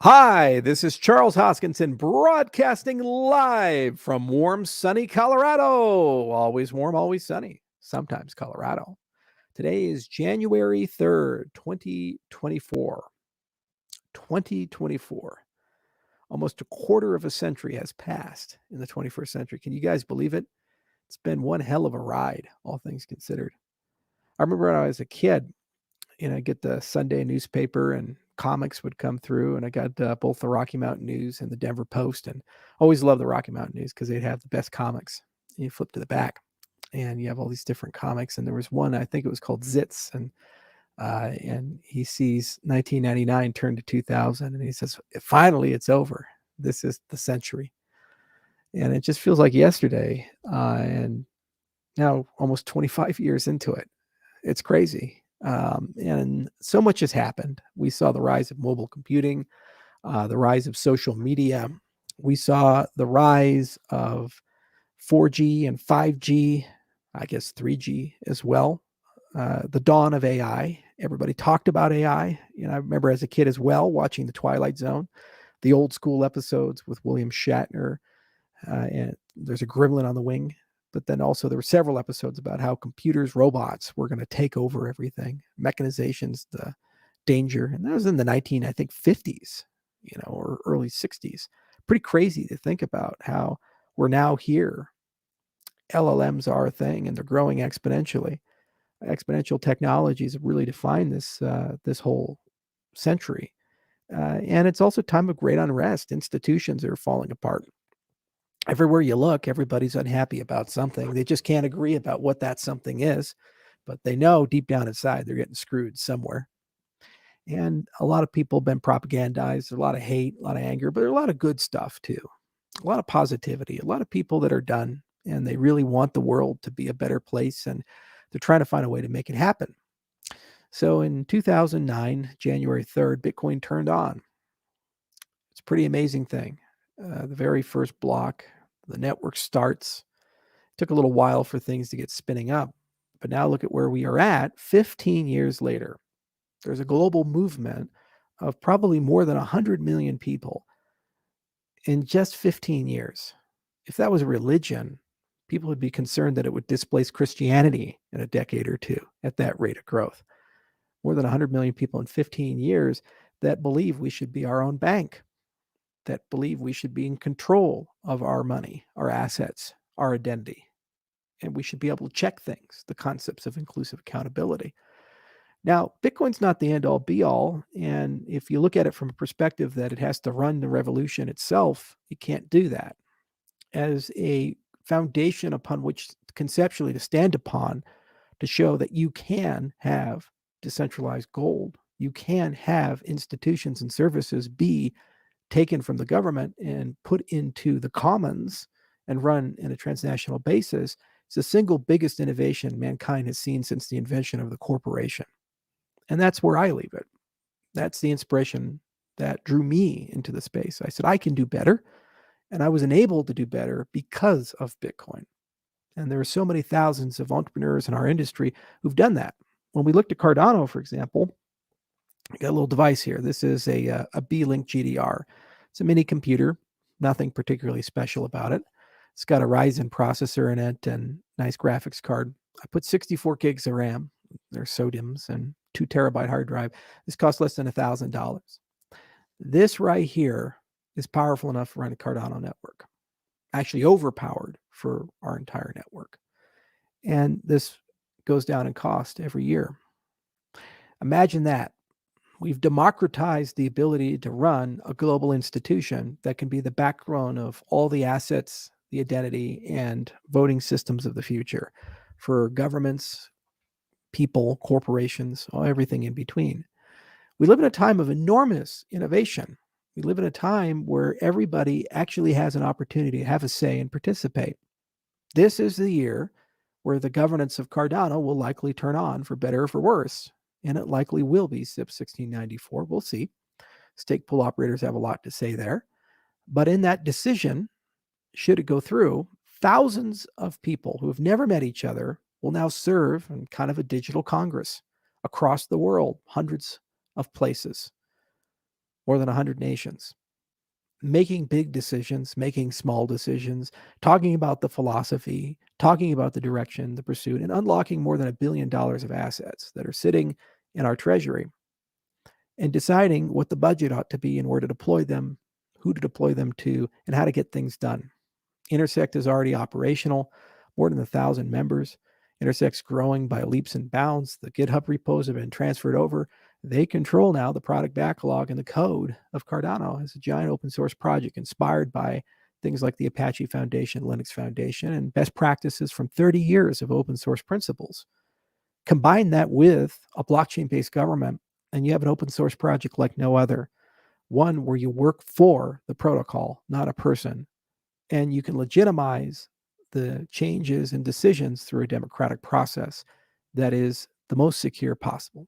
Hi, this is Charles Hoskinson broadcasting live from warm, sunny Colorado. Always warm, always sunny, sometimes Colorado. Today is January 3rd, 2024. 2024. Almost a quarter of a century has passed in the 21st century. Can you guys believe it? It's been one hell of a ride, all things considered. I remember when I was a kid, I get the Sunday newspaper and comics would come through, and I got both the Rocky Mountain News and the Denver Post, and always loved the Rocky Mountain News because they'd have the best comics. And you flip to the back and you have all these different comics, and there was one, I think it was called Zitz, and he sees 1999 turn to 2000, and he says, finally it's over, this is the century. And it just feels like yesterday, and now almost 25 years into it. It's crazy. And so much has happened. We saw the rise of mobile computing, the rise of social media. We saw the rise of 4G and 5G, I guess 3G as well. The dawn of AI. Everybody talked about AI. I remember as a kid as well watching The Twilight Zone, the old school episodes with William Shatner, and there's a gremlin on the wing. But then also there were several episodes about how computers, robots were going to take over everything, mechanizations, the danger. And that was in the 50s, or early 60s. Pretty crazy to think about how we're now here. LLMs are a thing, and they're growing exponentially. Exponential technologies have really defined this whole century. And it's also a time of great unrest. Institutions are falling apart. Everywhere you look, everybody's unhappy about something. They just can't agree about what that something is, but they know deep down inside they're getting screwed somewhere. And a lot of people have been propagandized. There's a lot of hate, a lot of anger, but there's a lot of good stuff too. A lot of positivity, a lot of people that are done and they really want the world to be a better place, and they're trying to find a way to make it happen. So in 2009, January 3rd, Bitcoin turned on. It's a pretty amazing thing. The very first block, the network starts. It took a little while for things to get spinning up, but now look at where we are at 15 years later. There's a global movement of probably more than 100 million people in just 15 years. If that was a religion, people would be concerned that it would displace Christianity in a decade or two at that rate of growth. More than 100 million people in 15 years that believe we should be our own bank, that believe we should be in control of our money, our assets, our identity. And we should be able to check things, the concepts of inclusive accountability. Now, Bitcoin's not the end-all be-all, and if you look at it from a perspective that it has to run the revolution itself, it can't do that. As a foundation upon which conceptually to stand upon to show that you can have decentralized gold, you can have institutions and services be taken from the government and put into the commons and run in a transnational basis. It's the single biggest innovation mankind has seen since the invention of the corporation. And that's where I leave it. That's the inspiration that drew me into the space. I said, I can do better. And I was enabled to do better because of Bitcoin. And there are so many thousands of entrepreneurs in our industry who've done that. When we looked at Cardano, for example, I got a little device here. This is a B-Link GDR. It's a mini computer, nothing particularly special about it. It's got a Ryzen processor in it and nice graphics card. I put 64 gigs of RAM. They're SODIMMs and 2 terabyte hard drive. This costs less than $1,000. This right here is powerful enough to run a Cardano network. Actually overpowered for our entire network. And this goes down in cost every year. Imagine that. We've democratized the ability to run a global institution that can be the backbone of all the assets, the identity, and voting systems of the future for governments, people, corporations, everything in between. We live in a time of enormous innovation. We live in a time where everybody actually has an opportunity to have a say and participate. This is the year where the governance of Cardano will likely turn on, for better or for worse. And it likely will be SIP 1694. We'll see. Stake pool operators have a lot to say there. But in that decision, should it go through, thousands of people who have never met each other will now serve in kind of a digital Congress across the world, hundreds of places. more than 100 nations, making big decisions, making small decisions, talking about the philosophy, talking about the direction, the pursuit, and unlocking more than $1 billion of assets that are sitting in our treasury, and deciding what the budget ought to be and where to deploy them, who to deploy them to, and how to get things done. Intersect is already operational, more than 1,000 members. Intersect's growing by leaps and bounds. The GitHub repos have been transferred over. They control now the product backlog and the code of Cardano as a giant open source project inspired by things like the Apache Foundation, Linux Foundation, and best practices from 30 years of open source principles. Combine that with a blockchain-based government, and you have an open source project like no other, one where you work for the protocol, not a person, and you can legitimize the changes and decisions through a democratic process that is the most secure possible.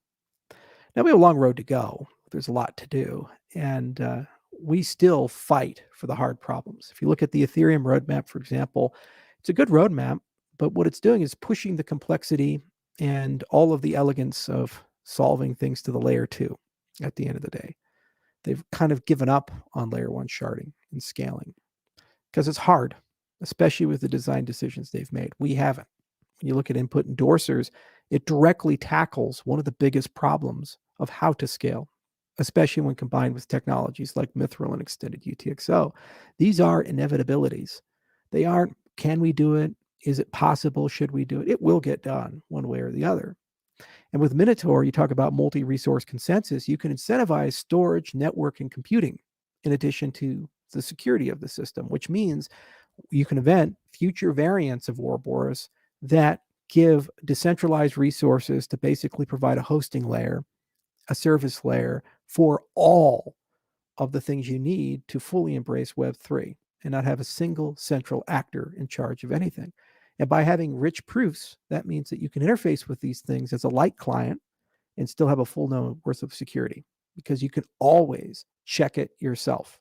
Now, we have a long road to go. There's a lot to do, and we still fight for the hard problems. If you look at the Ethereum Roadmap, for example, it's a good roadmap, but what it's doing is pushing the complexity and all of the elegance of solving things to the layer 2 at the end of the day. They've kind of given up on layer 1 sharding and scaling because it's hard, especially with the design decisions they've made. We haven't. When you look at input endorsers, it directly tackles one of the biggest problems of how to scale, especially when combined with technologies like Mithril and extended UTXO. These are inevitabilities. They aren't, can we do it? Is it possible? Should we do it? It will get done one way or the other. And with Minotaur, you talk about multi-resource consensus. You can incentivize storage, network, and computing in addition to the security of the system, which means you can invent future variants of Ouroboros that give decentralized resources to basically provide a hosting layer, a service layer for all of the things you need to fully embrace Web3 and not have a single central actor in charge of anything. And by having rich proofs, that means that you can interface with these things as a light client and still have a full node worth of security because you can always check it yourself.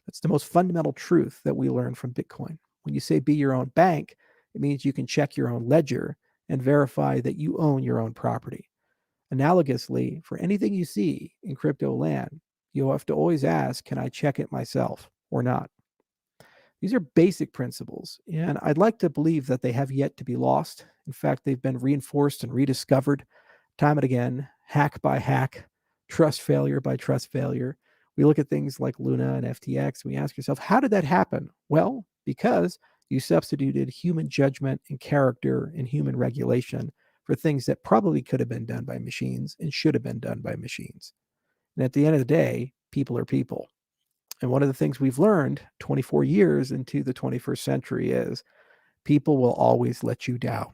That's the most fundamental truth that we learn from Bitcoin. When you say be your own bank, it means you can check your own ledger and verify that you own your own property. Analogously, for anything you see in crypto land, you'll have to always ask, can I check it myself or not? These are basic principles, and I'd like to believe that they have yet to be lost. In fact, they've been reinforced and rediscovered time and again, hack by hack, trust failure by trust failure. We look at things like Luna and FTX, and we ask ourselves, how did that happen? Well, because you substituted human judgment and character and human regulation for things that probably could have been done by machines and should have been done by machines. And at the end of the day, people are people. And one of the things we've learned 24 years into the 21st century is people will always let you down.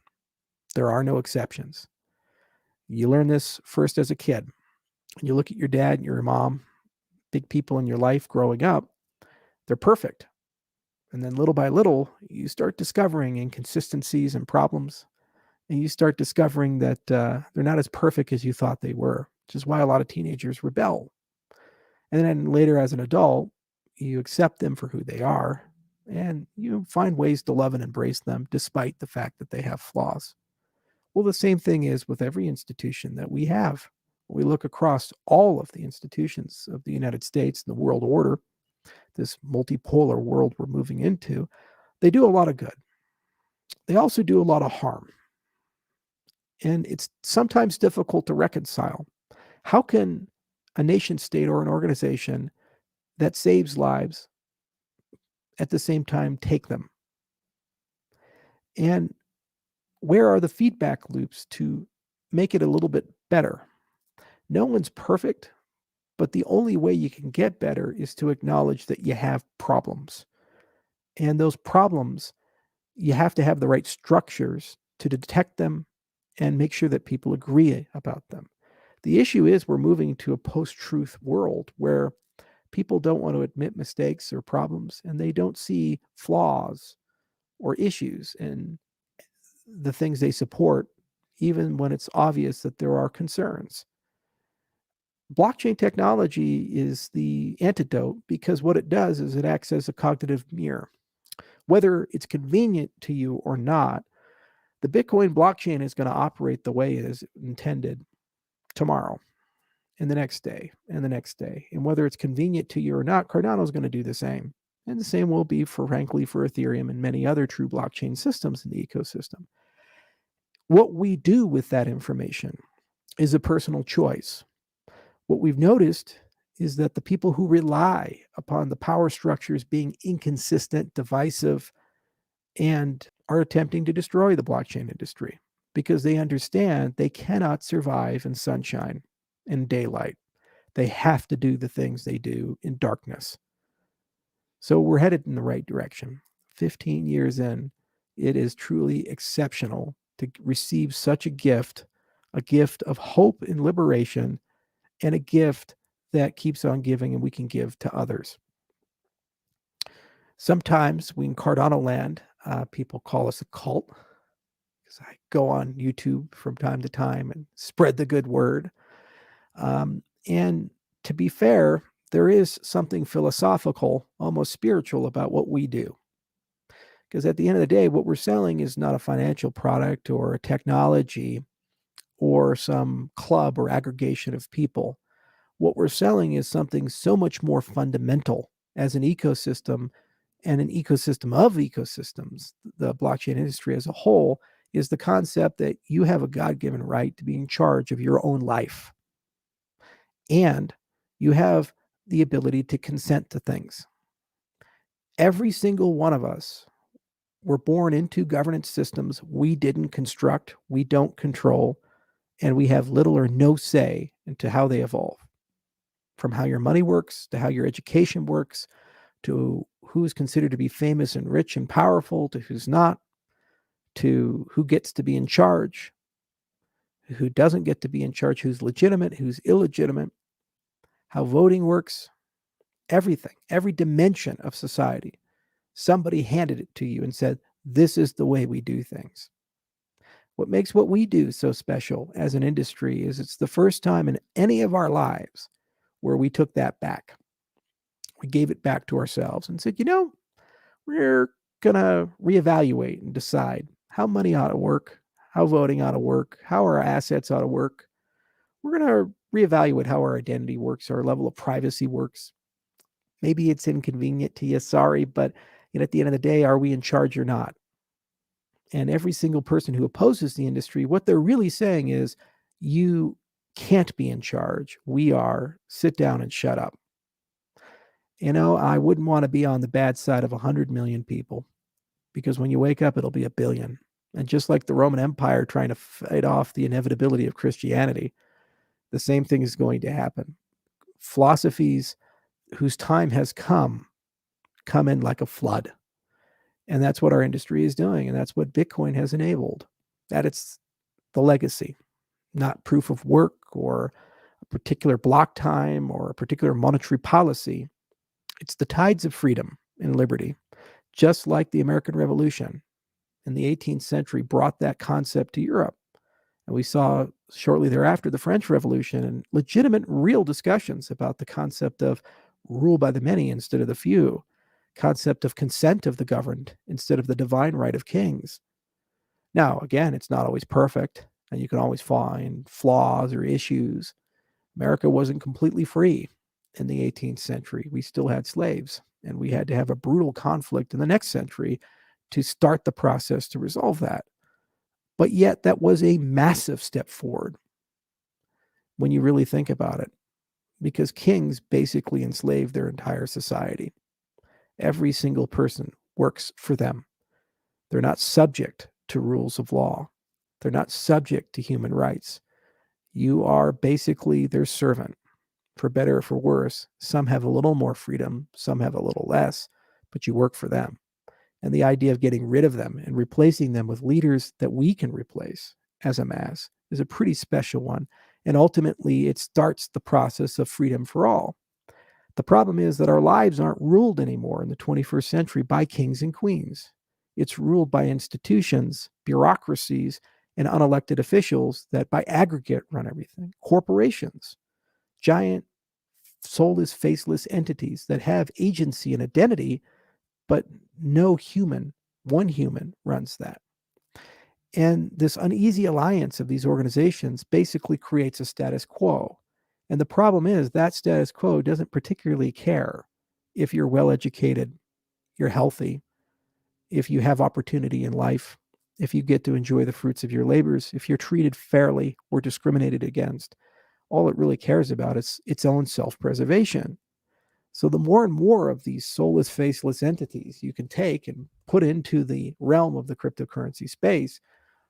There are no exceptions. You learn this first as a kid. When you look at your dad and your mom, big people in your life growing up, they're perfect. And then little by little, you start discovering inconsistencies and problems. And you start discovering that they're not as perfect as you thought they were, which is why a lot of teenagers rebel. And then later as an adult, you accept them for who they are, and you find ways to love and embrace them despite the fact that they have flaws. Well, the same thing is with every institution that we have. We look across all of the institutions of the United States and the world order, this multipolar world we're moving into. They do a lot of good. They also do a lot of harm. And it's sometimes difficult to reconcile. How can a nation state or an organization that saves lives at the same time take them? And where are the feedback loops to make it a little bit better? No one's perfect, but the only way you can get better is to acknowledge that you have problems. And those problems, you have to have the right structures to detect them and make sure that people agree about them. The issue is we're moving to a post-truth world where people don't want to admit mistakes or problems, and they don't see flaws or issues in the things they support, even when it's obvious that there are concerns. Blockchain technology is the antidote because what it does is it acts as a cognitive mirror. Whether it's convenient to you or not, the Bitcoin blockchain is going to operate the way it is intended tomorrow. and the next day, and the next day. And whether it's convenient to you or not, Cardano is going to do the same. And the same will be, frankly, for Ethereum and many other true blockchain systems in the ecosystem. What we do with that information is a personal choice. What we've noticed is that the people who rely upon the power structures being inconsistent, divisive, and are attempting to destroy the blockchain industry because they understand they cannot survive in sunshine and daylight. They have to do the things they do in darkness. So we're headed in the right direction. 15 years in, it is truly exceptional to receive such a gift of hope and liberation, and a gift that keeps on giving and we can give to others. Sometimes we in Cardano land, people call us a cult, because I go on YouTube from time to time and spread the good word. And to be fair, there is something philosophical, almost spiritual about what we do. Because at the end of the day, what we're selling is not a financial product or a technology or some club or aggregation of people. What we're selling is something so much more fundamental as an ecosystem, and an ecosystem of ecosystems. The blockchain industry as a whole is the concept that you have a God-given right to be in charge of your own life. And you have the ability to consent to things. Every single one of us were born into governance systems we didn't construct, we don't control, and we have little or no say into how they evolve. From how your money works, to how your education works, to who's considered to be famous and rich and powerful, to who's not, to who gets to be in charge, who doesn't get to be in charge, who's legitimate, who's illegitimate, how voting works, everything, every dimension of society. Somebody handed it to you and said, this is the way we do things. What makes what we do so special as an industry is it's the first time in any of our lives where we took that back. We gave it back to ourselves and said, we're going to reevaluate and decide how money ought to work, how voting ought to work, how our assets ought to work. We're going to reevaluate how our identity works, our level of privacy works. Maybe it's inconvenient to you, sorry, but at the end of the day, are we in charge or not? And every single person who opposes the industry, what they're really saying is, you can't be in charge. We are. Sit down and shut up. I wouldn't want to be on the bad side of 100 million people, because when you wake up, it'll be 1 billion. And just like the Roman Empire trying to fight off the inevitability of Christianity, the same thing is going to happen. Philosophies whose time has come in like a flood. And that's what our industry is doing. And that's what Bitcoin has enabled. That it's the legacy, not proof of work or a particular block time or a particular monetary policy. It's the tides of freedom and liberty, just like the American Revolution in the 18th century brought that concept to Europe. And we saw shortly thereafter the French Revolution and legitimate, real discussions about the concept of rule by the many instead of the few, concept of consent of the governed instead of the divine right of kings. Now, again, it's not always perfect, and you can always find flaws or issues. America wasn't completely free in the 18th century. We still had slaves, and we had to have a brutal conflict in the next century to start the process to resolve that. But yet, that was a massive step forward when you really think about it, because kings basically enslaved their entire society. Every single person works for them. They're not subject to rules of law. They're not subject to human rights. You are basically their servant, for better or for worse. Some have a little more freedom, some have a little less, but you work for them. And the idea of getting rid of them and replacing them with leaders that we can replace as a mass is a pretty special one. And ultimately, it starts the process of freedom for all. The problem is that our lives aren't ruled anymore in the 21st century by kings and queens. It's ruled by institutions, bureaucracies, and unelected officials that by aggregate run everything. Corporations, giant, soulless, faceless entities that have agency and identity, but no human, one human runs that. And this uneasy alliance of these organizations basically creates a status quo. And the problem is that status quo doesn't particularly care if you're well educated, you're healthy, if you have opportunity in life, if you get to enjoy the fruits of your labors, if you're treated fairly or discriminated against. All it really cares about is its own self-preservation. So the more and more of these soulless, faceless entities you can take and put into the realm of the cryptocurrency space,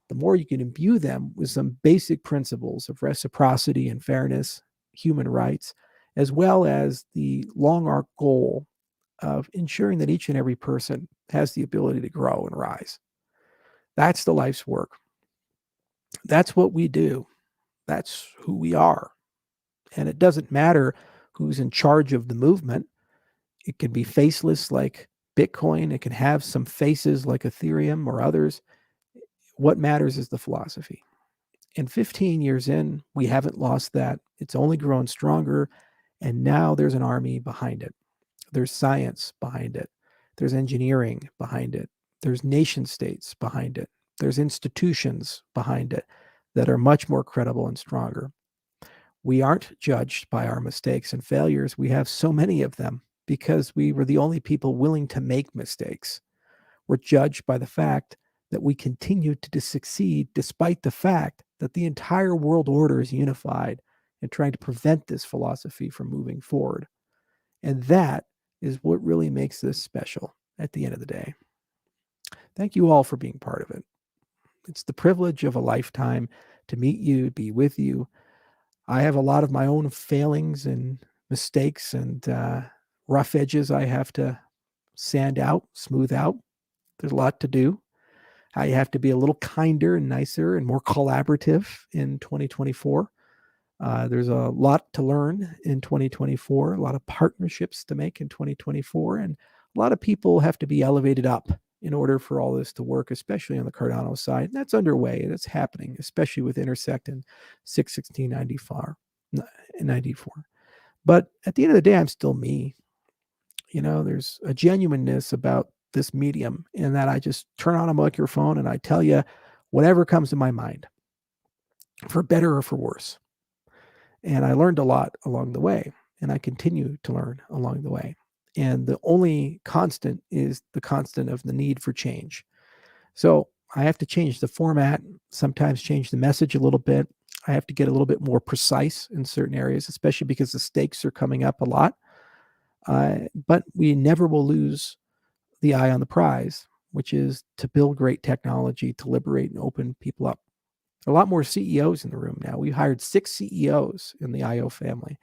the more you can imbue them with some basic principles of reciprocity and fairness, human rights, as well as the long arc goal of ensuring that each and every person has the ability to grow and rise. That's the life's work. That's what we do. That's who we are. And it doesn't matter who's in charge of the movement. It can be faceless like Bitcoin. It can have some faces like Ethereum or others. What matters is the philosophy. And 15 years in, we haven't lost that. It's only grown stronger. And now there's an army behind it. There's science behind it. There's engineering behind it. There's nation states behind it. There's institutions behind it that are much more credible and stronger. We aren't judged by our mistakes and failures. We have so many of them because we were the only people willing to make mistakes. We're judged by the fact that we continue to succeed despite the fact that the entire world order is unified and trying to prevent this philosophy from moving forward. And that is what really makes this special at the end of the day. Thank you all for being part of it. It's the privilege of a lifetime to meet you, be with you. I have a lot of my own failings and mistakes and rough edges I have to sand out, smooth out. There's a lot to do. I have to be a little kinder and nicer and more collaborative in 2024. There's a lot to learn in 2024, a lot of partnerships to make in 2024, and a lot of people have to be elevated up in order for all this to work, especially on the Cardano side. And that's underway. That's happening, especially with Intersect and 61694. But at the end of the day, I'm still me. There's a genuineness about this medium in that I just turn on a microphone and I tell you whatever comes to my mind, for better or for worse. And I learned a lot along the way, and I continue to learn along the way. And the only constant is the constant of the need for change. So I have to change the format, sometimes change the message a little bit. I have to get a little bit more precise in certain areas, especially because the stakes are coming up a lot. But we never will lose the eye on the prize, which is to build great technology, to liberate and open people up. There are a lot more CEOs in the room now. We hired 6 CEOs in the IO family.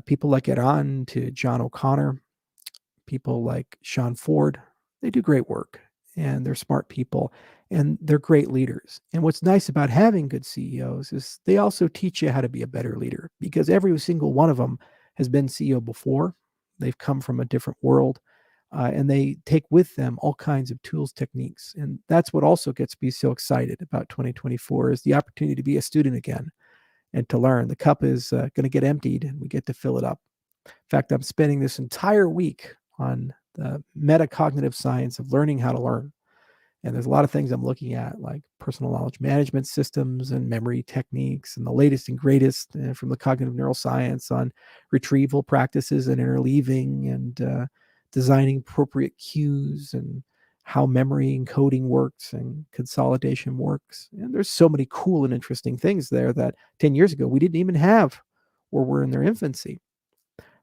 People like Eran to John O'Connor, people like Sean Ford. They do great work, and they're smart people, and they're great leaders. And what's nice about having good CEOs is they also teach you how to be a better leader, because every single one of them has been CEO before. They've come from a different world. And they take with them all kinds of tools, techniques. And that's what also gets me so excited about 2024 is the opportunity to be a student again and to learn. The cup is going to get emptied and we get to fill it up. In fact, I'm spending this entire week on the metacognitive science of learning how to learn. And there's a lot of things I'm looking at, like personal knowledge management systems and memory techniques, and the latest and greatest from the cognitive neuroscience on retrieval practices and interleaving and designing appropriate cues and how memory encoding works and consolidation works. And there's so many cool and interesting things there that 10 years ago we didn't even have or were in their infancy.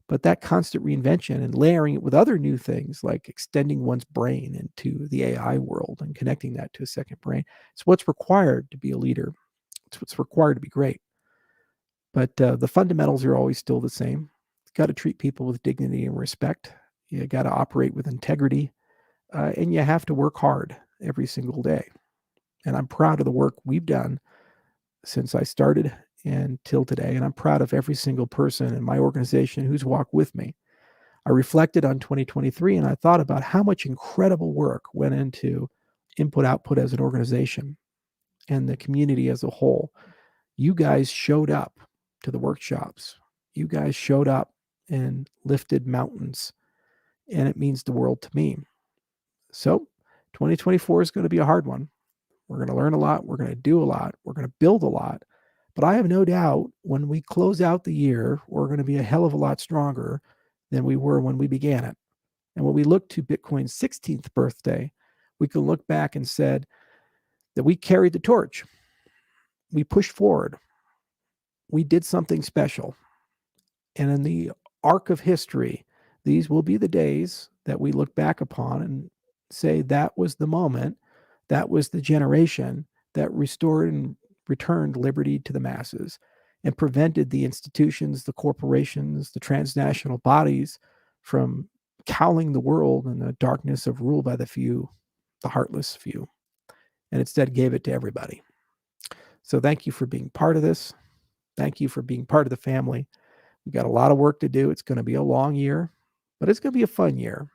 But that constant reinvention and layering it with other new things like extending one's brain into the AI world and connecting that to a second brain, it's what's required to be a leader. It's what's required to be great. But the fundamentals are always still the same. You've got to treat people with dignity and respect. You got to operate with integrity, and you have to work hard every single day. And I'm proud of the work we've done since I started until today. And I'm proud of every single person in my organization who's walked with me. I reflected on 2023 and I thought about how much incredible work went into input output as an organization and the community as a whole. You guys showed up to the workshops. You guys showed up and lifted mountains. And it means the world to me. So 2024 is going to be a hard one. We're going to learn a lot. We're going to do a lot. We're going to build a lot. But I have no doubt when we close out the year, we're going to be a hell of a lot stronger than we were when we began it. And when we look to Bitcoin's 16th birthday, we can look back and said that we carried the torch. We pushed forward. We did something special. And in the arc of history, these will be the days that we look back upon and say that was the moment, that was the generation that restored and returned liberty to the masses and prevented the institutions, the corporations, the transnational bodies from cowling the world in the darkness of rule by the few, the heartless few, and instead gave it to everybody. So thank you for being part of this. Thank you for being part of the family. We've got a lot of work to do. It's going to be a long year, but it's going to be a fun year.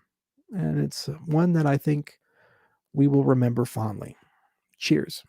And it's one that I think we will remember fondly. Cheers.